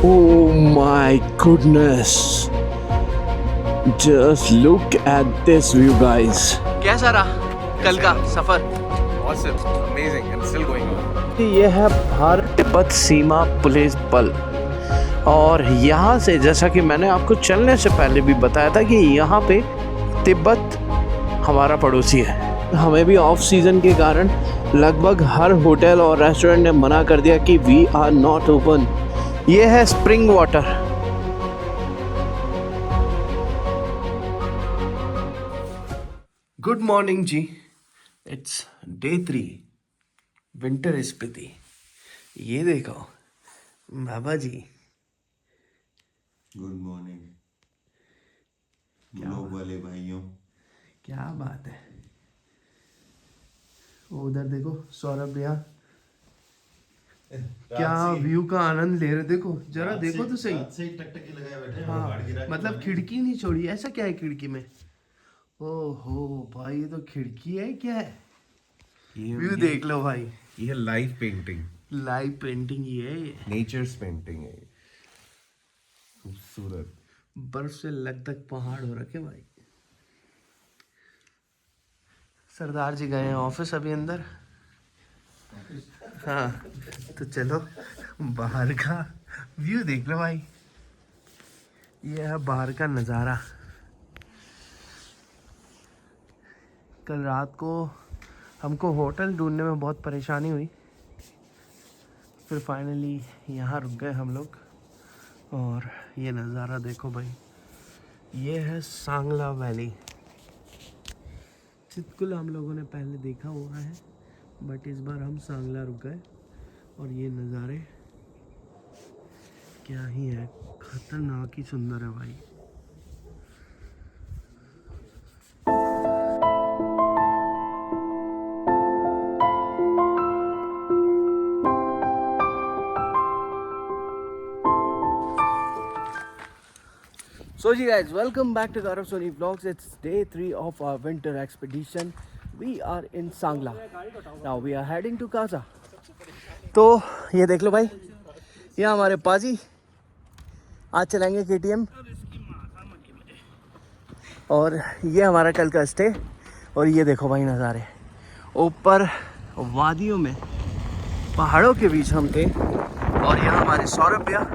Oh my goodness. Just look at this view, guys. कैसा रहा कल का सफर? Awesome, amazing, and still going on. ये है भारत तिब्बत सीमा पुलिस बल और यहाँ से जैसा कि मैंने आपको चलने से पहले भी बताया था कि यहाँ पे तिब्बत हमारा पड़ोसी है। हमें भी ऑफ सीज़न के कारण लगभग हर होटल और रेस्टोरेंट ने मना कर दिया कि वी आर नॉट ओपन। ये है spring water. Good morning ji, it's day 3, winter Spiti. ये देखो बाबा जी। गुड मॉर्निंग ब्लॉग वाले भाइयों। क्या बात है। उधर देखो सौरभ भैया क्या व्यू का आनंद ले रहे। देखो जरा देखो तो सही। से टकटकी लगाए बैठे हैं। हाँ, मतलब खिड़की नहीं छोड़ी। ऐसा क्या है खिड़की में? ओहो भाई, ये तो खिड़की है क्या है? व्यू देख लो भाई। ये लाइव पेंटिंग, लाइव पेंटिंग ही है ये। नेचर्स पेंटिंग है। खूबसूरत। बर्फ से लगभग पहाड़ हो रखे भाई। सरदार जी गए हैं ऑफिस अभी अंदर। हाँ, तो चलो बाहर का व्यू देख लो भाई। ये है बाहर का नज़ारा। कल रात को हमको होटल ढूंढने में बहुत परेशानी हुई, फिर फाइनली यहाँ रुक गए हम लोग। और ये नज़ारा देखो भाई। ये है सांगला वैली। चितकुल हम लोगों ने पहले देखा हुआ है, बट इस बार हम सांगला रुक गए। और ये नज़ारे क्या ही है, खतरनाक ही सुंदर है भाई। So guys, welcome back to Gaurav Soni Vlogs. It's day 3 of our winter expedition. We are in Sangla. Now we are heading to Kaza. तो ये देख लो भाई, ये हमारे पाजी आज चलेंगे KTM। और ये हमारा कल का स्टे। और ये देखो भाई नज़ारे, ऊपर वादियों में पहाड़ों के बीच हम थे। और यहाँ हमारे सौरभ भैया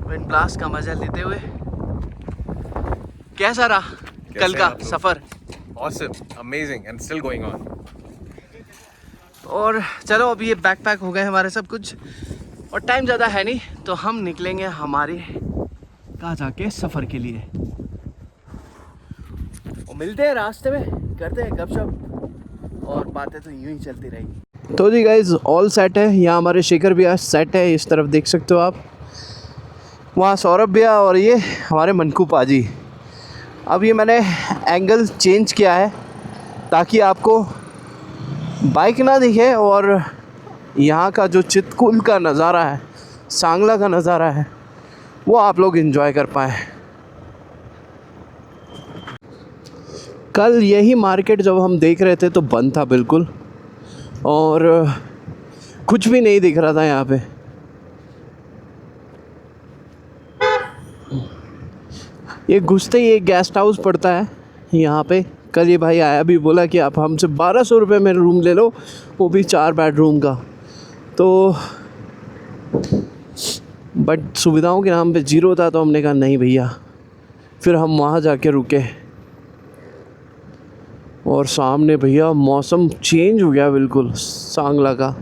विंड ब्लास्ट का मजा लेते हुए। कैसा रहा कल का सफर? Awesome, amazing, and still going on. और चलो अभी ये बैकपैक हो गए हमारे सब कुछ, और टाइम ज़्यादा है नहीं, तो हम निकलेंगे हमारे काजा के सफ़र के लिए। और मिलते हैं रास्ते में, करते हैं गपशप और बातें तो यूं ही चलती रहेगी। तो जी गाइज, ऑल सेट है। यहाँ हमारे शेखर भैया सेट है, इस तरफ देख सकते हो आप। वहाँ सौरभ भैया और ये हमारे मनकू पाजी। अब ये मैंने एंगल चेंज किया है ताकि आपको बाइक ना दिखे और यहाँ का जो चितकुल का नज़ारा है, सांगला का नज़ारा है, वो आप लोग एंजॉय कर पाएँ। कल यही मार्केट जब हम देख रहे थे तो बंद था बिल्कुल, और कुछ भी नहीं दिख रहा था यहाँ पे। ये घुसते ही एक गेस्ट हाउस पड़ता है यहाँ पे। कल ये भाई आया भी, बोला कि आप हमसे 1200 रुपये में रूम ले लो, वो भी 4 बेडरूम का। तो बट सुविधाओं के नाम पे जीरो था, तो हमने कहा नहीं भैया। फिर हम वहाँ जाके रुके और सामने भैया मौसम चेंज हो गया बिल्कुल सांगला का।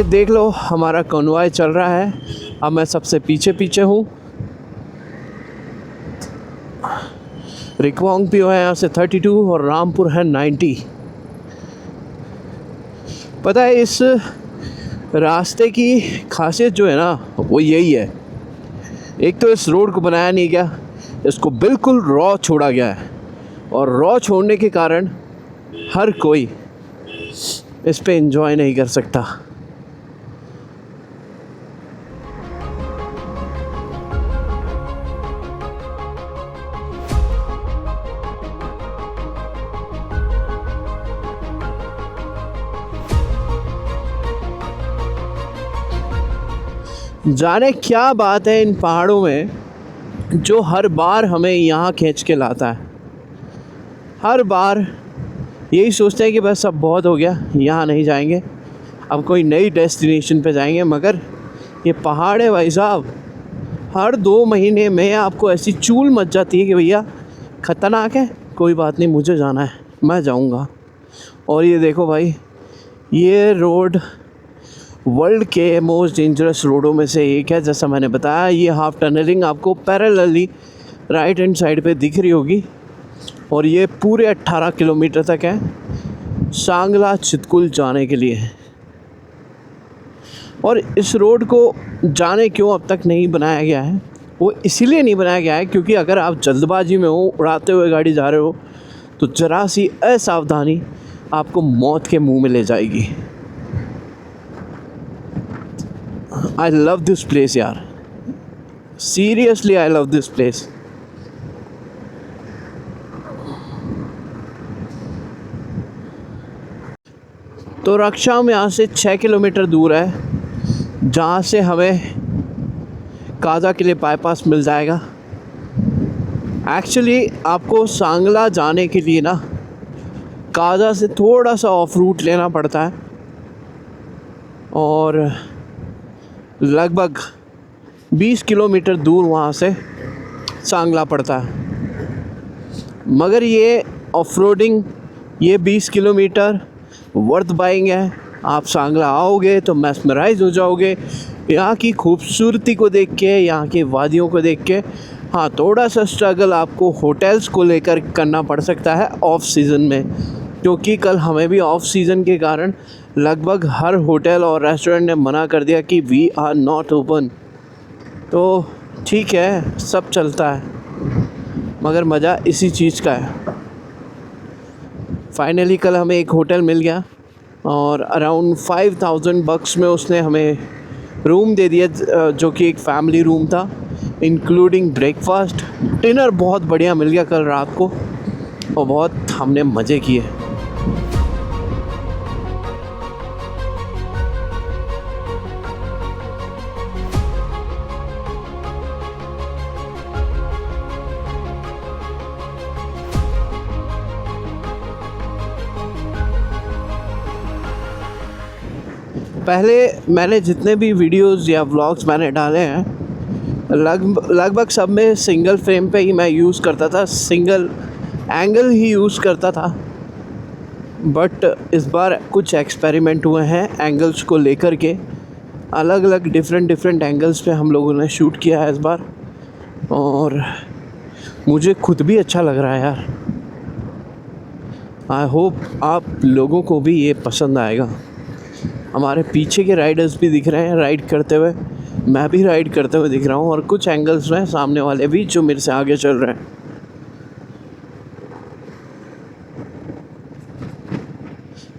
देख लो हमारा कॉन्वॉय चल रहा है। अब मैं सबसे पीछे पीछे हूँ। रिकवांग पियो है यहाँ से 32 और रामपुर है 90। पता है इस रास्ते की खासियत जो है ना, वो यही है एक तो इस रोड को बनाया नहीं गया, इसको बिल्कुल रॉ छोड़ा गया है और रॉ छोड़ने के कारण हर कोई इस पे एंजॉय नहीं कर सकता। जाने क्या बात है इन पहाड़ों में जो हर बार हमें यहाँ खींच के लाता है। हर बार यही सोचते हैं कि बस अब बहुत हो गया, यहाँ नहीं जाएंगे, अब कोई नई डेस्टिनेशन पे जाएंगे। मगर ये पहाड़ है भाई साहब, हर 2 महीने में आपको ऐसी चूल मच जाती है कि भैया ख़तरनाक है, कोई बात नहीं, मुझे जाना है, मैं जाऊँगा। और ये देखो भाई, ये रोड वर्ल्ड के मोस्ट डेंजरस रोडों में से एक है। जैसा मैंने बताया, ये हाफ टनलिंग आपको पैरेलली राइट हैंड साइड पे दिख रही होगी और ये पूरे 18 किलोमीटर तक है सांगला चितकुल जाने के लिए। और इस रोड को जाने क्यों अब तक नहीं बनाया गया है, वो इसीलिए नहीं बनाया गया है क्योंकि अगर आप जल्दबाजी में हो, उड़ाते हुए गाड़ी जा रहे हो, तो ज़रा सी असावधानी आपको मौत के मुंह में ले जाएगी। I love this place यार, seriously I love this place। तो रक्षाम यहाँ से 6 किलोमीटर दूर है, जहाँ से हमें काजा के लिए बाईपास मिल जाएगा। एक्चुअली आपको सांगला जाने के लिए ना काजा से थोड़ा सा ऑफ रूट लेना पड़ता है और लगभग 20 किलोमीटर दूर वहाँ से सांगला पड़ता है। मगर ये ऑफ रोडिंग, ये 20 किलोमीटर वर्थ बाइंग है। आप सांगला आओगे तो मैस्मराइज हो जाओगे यहाँ की खूबसूरती को देख के, यहाँ की वादियों को देख के। हाँ, थोड़ा सा स्ट्रगल आपको होटल्स को लेकर करना पड़ सकता है ऑफ सीज़न में, क्योंकि कल हमें भी ऑफ सीज़न के कारण लगभग हर होटल और रेस्टोरेंट ने मना कर दिया कि वी आर नॉट ओपन। तो ठीक है, सब चलता है, मगर मज़ा इसी चीज़ का है। फाइनली कल हमें एक होटल मिल गया और अराउंड 5000 बक्स में उसने हमें रूम दे दिया, जो कि एक फैमिली रूम था, इंक्लूडिंग ब्रेकफास्ट। डिनर बहुत बढ़िया मिल गया कल रात को और बहुत हमने मज़े किए। पहले मैंने जितने भी वीडियोस या व्लॉग्स मैंने डाले हैं लगभग सब में सिंगल फ्रेम पे ही मैं यूज़ करता था, सिंगल एंगल ही यूज़ करता था। बट इस बार कुछ एक्सपेरिमेंट हुए हैं एंगल्स को लेकर के, अलग अलग डिफरेंट एंगल्स पे हम लोगों ने शूट किया है इस बार और मुझे खुद भी अच्छा लग रहा है यार। आई होप आप लोगों को भी ये पसंद आएगा। हमारे पीछे के राइडर्स भी दिख रहे हैं राइड करते हुए, मैं भी राइड करते हुए दिख रहा हूँ और कुछ एंगल्स में सामने वाले भी जो मेरे से आगे चल रहे हैं।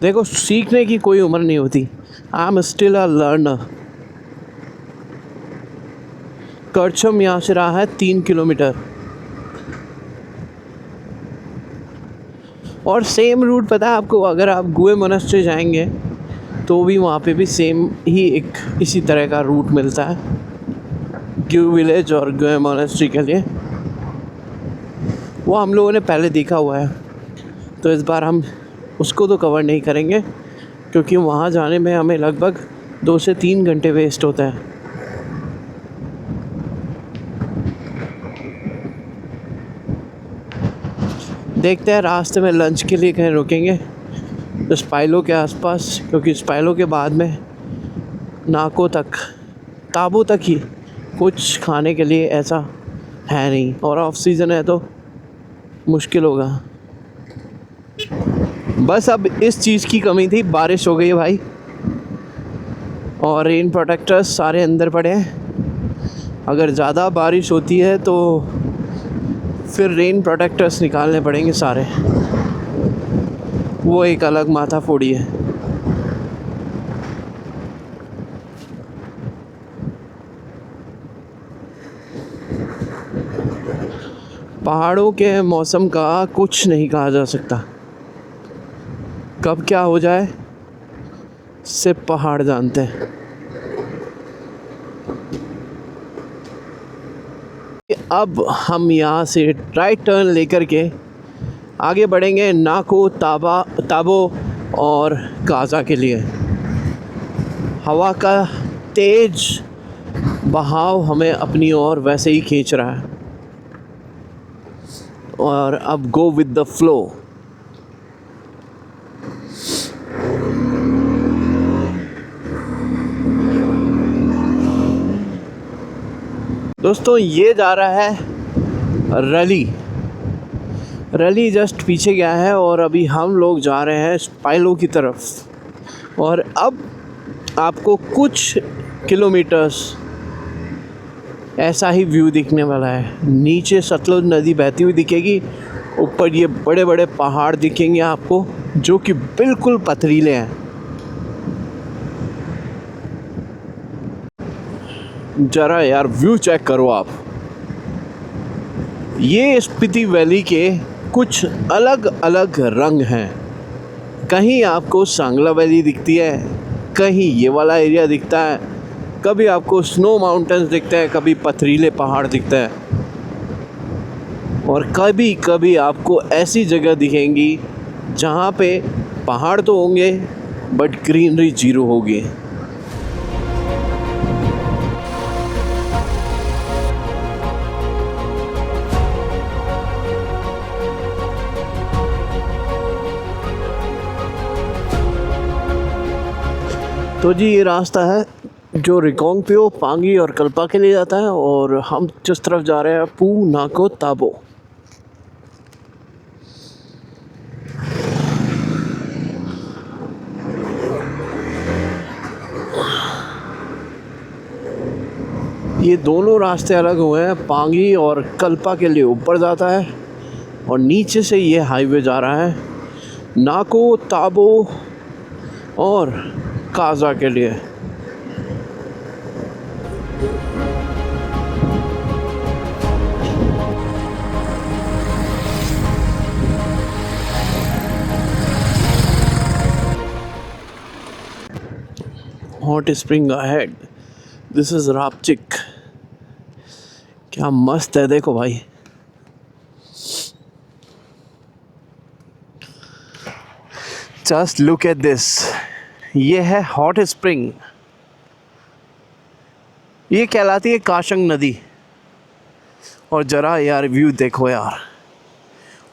देखो, सीखने की कोई उम्र नहीं होती। I am still a learner. Karcham यहाँ से रहा है 3 किलोमीटर और सेम रूट पता है आपको, अगर आप गुए मोनेस्ट्री जाएंगे तो भी वहाँ पे भी सेम ही एक इसी तरह का रूट मिलता है ग्यू विलेज और गुए मोनेस्ट्री के लिए। वो हम लोगों ने पहले देखा हुआ है, तो इस बार हम उसको तो कवर नहीं करेंगे क्योंकि वहाँ जाने में हमें लगभग 2 से 3 घंटे वेस्ट होते हैं। देखते हैं रास्ते में लंच के लिए कहीं रुकेंगे स्पाइलो के आसपास, क्योंकि स्पाइलो के बाद में नाको तक, ताबू तक ही कुछ खाने के लिए ऐसा है नहीं और ऑफ सीज़न है तो मुश्किल होगा। बस अब इस चीज़ की कमी थी, बारिश हो गई है भाई और रेन प्रोटेक्टर्स सारे अंदर पड़े हैं। अगर ज़्यादा बारिश होती है तो फिर रेन प्रोटेक्टर्स निकालने पड़ेंगे सारे, वो एक अलग माथाफोड़ी है। पहाड़ों के मौसम का कुछ नहीं कहा जा सकता, कब क्या हो जाए सिर्फ पहाड़ जानते हैं। अब हम यहाँ से राइट टर्न लेकर के आगे बढ़ेंगे नाको ताबो और काज़ा के लिए। हवा का तेज बहाव हमें अपनी ओर वैसे ही खींच रहा है, और अब गो विद द फ्लो। दोस्तों ये जा रहा है रैली जस्ट पीछे गया है, और अभी हम लोग जा रहे हैं स्पाइलो की तरफ। और अब आपको कुछ किलोमीटर्स ऐसा ही व्यू दिखने वाला है। नीचे सतलुज नदी बहती हुई दिखेगी, ऊपर ये बड़े बड़े पहाड़ दिखेंगे आपको जो कि बिल्कुल पथरीले हैं। जरा यार व्यू चेक करो आप। ये स्पीति वैली के कुछ अलग अलग रंग हैं। कहीं आपको सांगला वैली दिखती है, कहीं ये वाला एरिया दिखता है, कभी आपको स्नो माउंटेन्स दिखते हैं, कभी पथरीले पहाड़ दिखते हैं, और कभी कभी आपको ऐसी जगह दिखेंगी जहाँ पे पहाड़ तो होंगे बट ग्रीनरी जीरो होगी। तो जी ये रास्ता है जो रिकोंगपियो, पांगी और कल्पा के लिए जाता है, और हम जिस तरफ जा रहे हैं पू नाको ताबो। ये दोनों रास्ते अलग हुए हैं। पांगी और कल्पा के लिए ऊपर जाता है, और नीचे से ये हाईवे जा रहा है नाको ताबो और काज़ा के लिए। Hot spring ahead, this is रापचिक। क्या मस्त है, देखो भाई। जस्ट लुक एट दिस, ये है हॉट स्प्रिंग। ये कहलाती है काशंग नदी। और ज़रा यार व्यू देखो यार,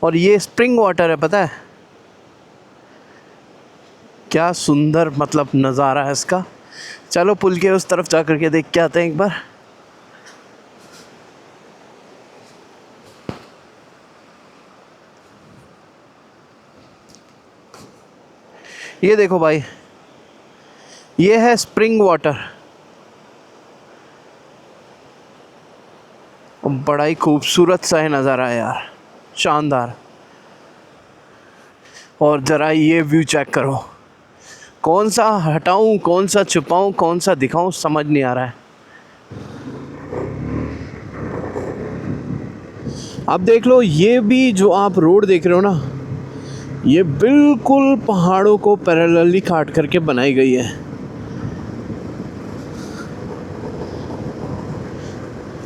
और ये स्प्रिंग वाटर है, पता है क्या सुंदर मतलब नज़ारा है इसका। चलो पुल के उस तरफ जा कर के देख के आते हैं एक बार। ये देखो भाई, ये है स्प्रिंग वाटर, बड़ा ही खूबसूरत सा है नज़ारा यार, शानदार। और ज़रा ये व्यू चेक करो, कौन सा हटाऊं, कौन सा छुपाऊं, कौन सा दिखाऊं, समझ नहीं आ रहा है। अब देख लो, ये भी जो आप रोड देख रहे हो ना, ये बिल्कुल पहाड़ों को पैरेलली काट करके बनाई गई है।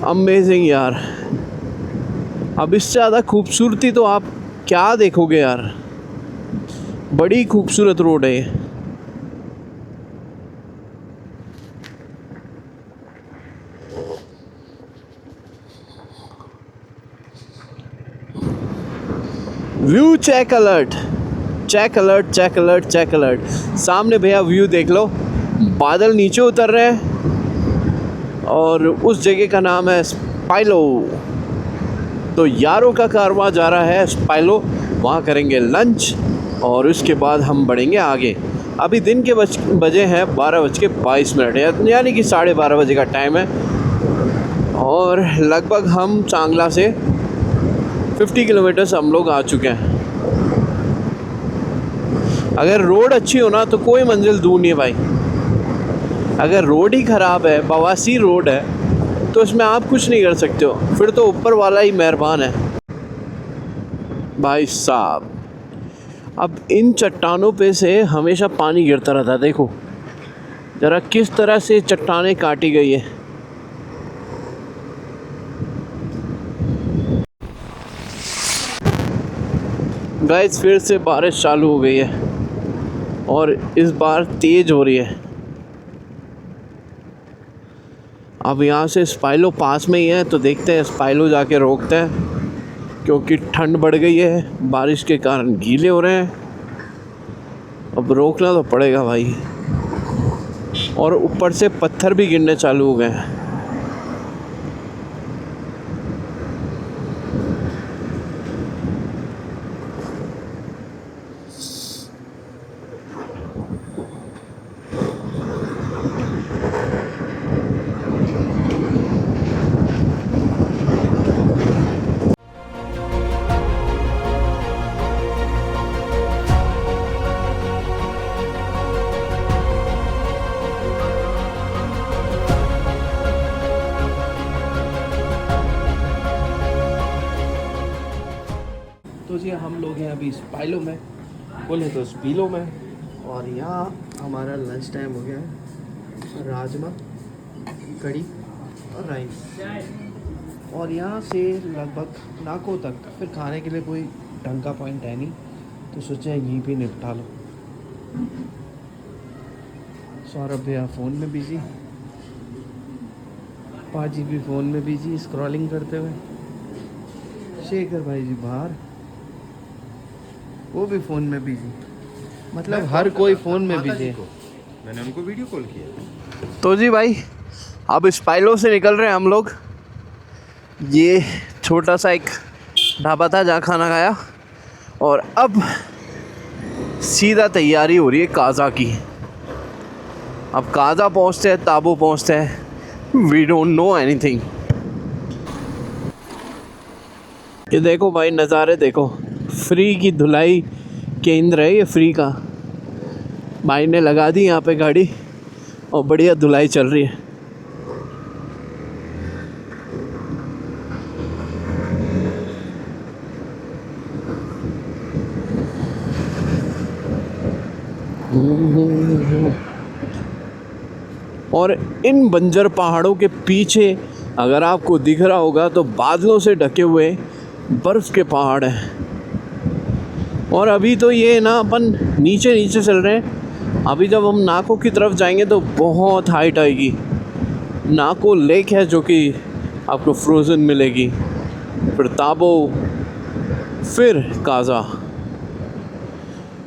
अमेजिंग यार। अब इससे ज़्यादा खूबसूरती तो आप क्या देखोगे यार, बड़ी खूबसूरत रोड है ये। View check alert, check alert, check alert, check alert. सामने भैया व्यू देख लो, बादल नीचे उतर रहे हैं, और उस जगह का नाम है स्पाइलो। तो यारों का कारवां जा रहा है स्पाइलो, वहाँ करेंगे लंच, और उसके बाद हम बढ़ेंगे आगे। अभी दिन के बजे हैं 12:22, यानी कि 12:30 बजे का टाइम है। और लगभग हम चांगला से 50 किलोमीटर्स हम लोग आ चुके हैं। अगर रोड अच्छी हो ना तो कोई मंजिल दूर नहीं है भाई। अगर रोड ही ख़राब है, बवासीर रोड है, तो इसमें आप कुछ नहीं कर सकते हो, फिर तो ऊपर वाला ही मेहरबान है भाई साहब। अब इन चट्टानों पे से हमेशा पानी गिरता रहता है। देखो ज़रा किस तरह से चट्टानें काटी गई है। गाइस फिर से बारिश चालू हो गई है और इस बार तेज़ हो रही है। अब यहाँ से स्पाइलो पास में ही है, तो देखते हैं स्पाइलो जाके रोकते हैं, क्योंकि ठंड बढ़ गई है, बारिश के कारण गीले हो रहे हैं। अब रोकना तो पड़ेगा भाई। और ऊपर से पत्थर भी गिरने चालू हो गए हैं। तो जी हम लोग हैं अभी स्पाइलो में, बोले तो स्पीलो में। और यहाँ हमारा लंच टाइम हो गया है। राजमा, कड़ी और राइस। और यहाँ से लगभग नाको तक फिर खाने के लिए कोई ढंग का पॉइंट है नहीं, तो सोचा यहीं पे निपटा लो। सौरभ भैया फ़ोन में बिजी, पाजी भी फ़ोन में बिजी स्क्रॉलिंग करते हुए, शेखर भाई जी बाहर, वो भी फ़ोन में बिजी। मतलब हर कोई फ़ोन में बिजी है। मैंने उनको वीडियो कॉल किया। तो जी भाई अब स्पाइलो से निकल रहे हैं हम लोग। ये छोटा सा एक ढाबा था जहाँ खाना खाया, और अब सीधा तैयारी हो रही है काज़ा की। अब काज़ा पहुँचते हैं, ताबू पहुँचते हैं, वी डोंट नो एनीथिंग। ये देखो भाई नज़ारे देखो, फ्री की धुलाई केंद्र है ये, फ्री का। भाई ने लगा दी यहाँ पे गाड़ी और बढ़िया धुलाई चल रही है। और इन बंजर पहाड़ों के पीछे अगर आपको दिख रहा होगा तो बादलों से ढके हुए बर्फ़ के पहाड़ हैं। और अभी तो ये ना अपन नीचे नीचे चल रहे हैं। अभी जब हम नाको की तरफ जाएंगे तो बहुत हाइट आएगी। नाको लेक है जो कि आपको फ्रोज़न मिलेगी, फिर ताबो, फिर काज़ा।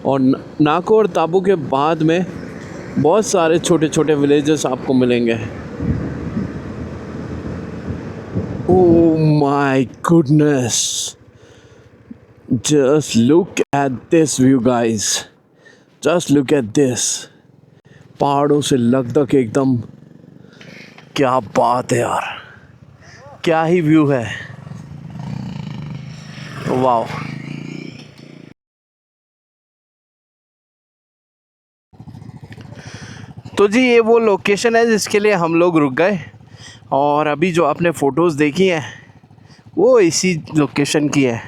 और नाको और ताबो के बाद में बहुत सारे छोटे छोटे विलेजेस आपको मिलेंगे। Oh my goodness, just look at this view guys, just look at this। पहाड़ों से लगभग एकदम, क्या बात है यार, क्या ही व्यू है, वाओ। तो जी ये वो लोकेशन है जिसके लिए हम लोग रुक गए, और अभी जो आपने फ़ोटोज़ देखी हैं वो इसी लोकेशन की है।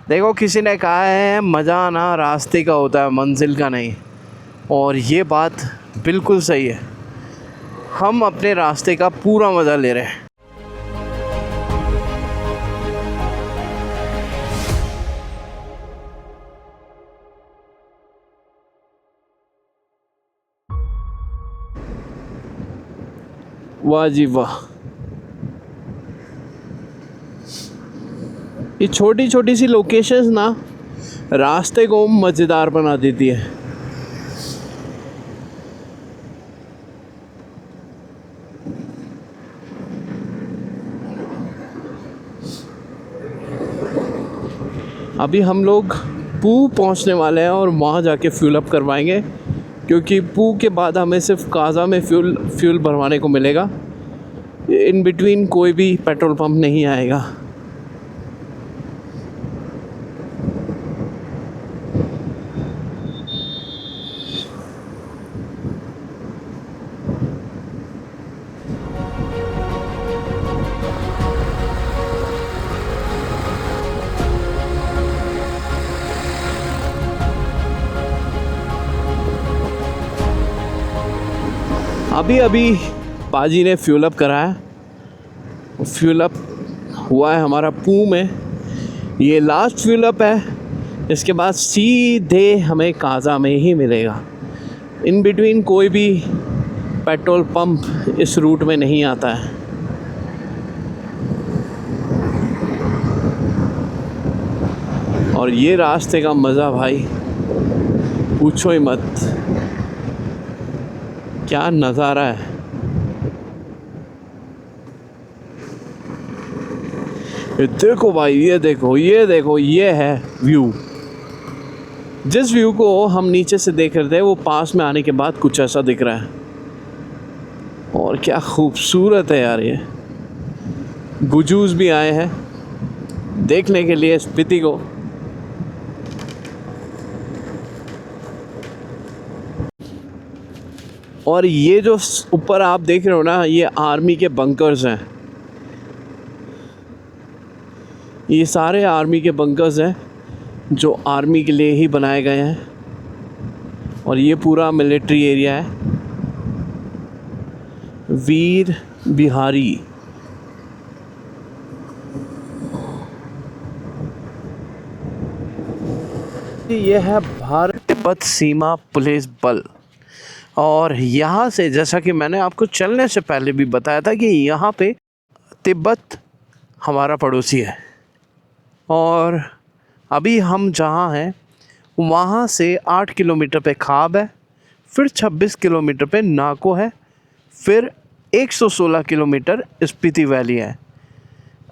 देखो किसी ने कहा है मज़ा ना रास्ते का होता है, मंजिल का नहीं, और ये बात बिल्कुल सही है। हम अपने रास्ते का पूरा मज़ा ले रहे हैं। वाह जी वाह, ये छोटी छोटी सी लोकेशंस ना रास्ते को मज़ेदार बना देती है। अभी हम लोग पू पहुंचने वाले हैं और वहाँ जाके फ्यूल अप करवाएंगे, क्योंकि पू के बाद हमें सिर्फ काज़ा में फ्यूल भरवाने को मिलेगा। इन बिटवीन कोई भी पेट्रोल पंप नहीं आएगा। अभी अभी पाजी ने फ्यूल अप कराया, फ्यूल अप हुआ है हमारा पू में, ये लास्ट फ्यूल अप है। इसके बाद सीधे हमें काजा में ही मिलेगा। इन बिटवीन कोई भी पेट्रोल पंप इस रूट में नहीं आता है। और ये रास्ते का मज़ा भाई पूछो ही मत, क्या नज़ारा है। ये देखो भाई, ये देखो, ये देखो, ये है व्यू। जिस व्यू को हम नीचे से देख रहे थे वो पास में आने के बाद कुछ ऐसा दिख रहा है। और क्या खूबसूरत है यार ये। बुजूज भी आए हैं देखने के लिए स्पीति को। और ये जो ऊपर आप देख रहे हो ना, ये आर्मी के बंकर्स हैं। ये सारे आर्मी के बंकर्स हैं जो आर्मी के लिए ही बनाए गए हैं। और ये पूरा मिलिट्री एरिया है। वीर बिहारी, ये है भारत तिब्बत सीमा पुलिस बल। और यहाँ से, जैसा कि मैंने आपको चलने से पहले भी बताया था, कि यहाँ पे तिब्बत हमारा पड़ोसी है। और अभी हम जहाँ हैं वहाँ से 8 किलोमीटर पे खाब है, फिर 26 किलोमीटर पे नाको है, फिर 116 किलोमीटर स्पीति वैली है।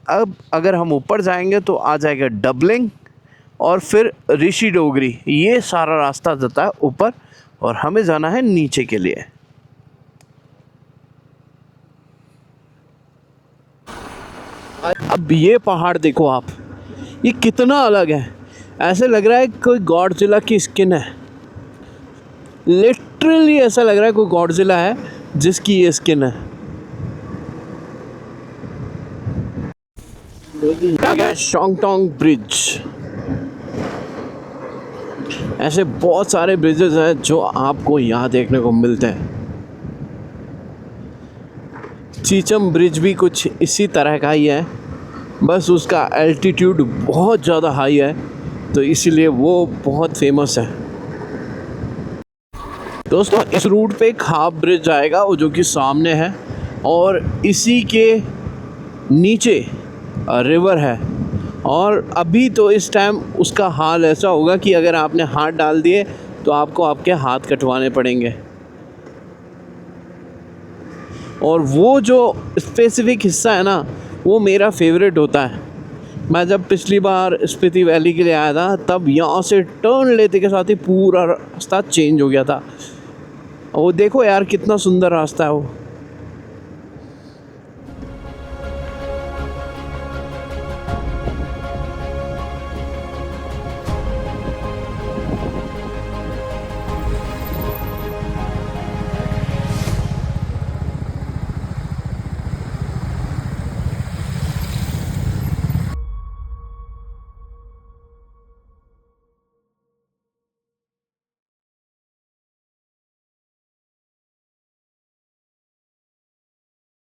अब अगर हम ऊपर जाएंगे तो आ जाएगा डबलिंग और फिर ऋषि डोगरी। ये सारा रास्ता जाता है ऊपर और हमें जाना है नीचे के लिए। अब ये पहाड़ देखो आप, ये कितना अलग है। ऐसे लग रहा है कोई गॉडजिला की स्किन है। लिटरली ऐसा लग रहा है कोई गॉडजिला है जिसकी ये स्किन है। शोंगटोंग ब्रिज। ऐसे बहुत सारे ब्रिजेस हैं जो आपको यहाँ देखने को मिलते हैं। चीचम ब्रिज भी कुछ इसी तरह का ही है, बस उसका एल्टीट्यूड बहुत ज़्यादा हाई है तो इसीलिए वो बहुत फेमस है। दोस्तों, इस रूट पे खाब ब्रिज आएगा वो जो कि सामने है, और इसी के नीचे रिवर है। और अभी तो इस टाइम उसका हाल ऐसा होगा कि अगर आपने हाथ डाल दिए तो आपको आपके हाथ कटवाने पड़ेंगे। और वो जो स्पेसिफिक हिस्सा है ना, वो मेरा फेवरेट होता है। मैं जब पिछली बार स्पीति वैली के लिए आया था तब यहाँ से टर्न लेते के साथ ही पूरा रास्ता चेंज हो गया था। वो देखो यार कितना सुंदर रास्ता है वो।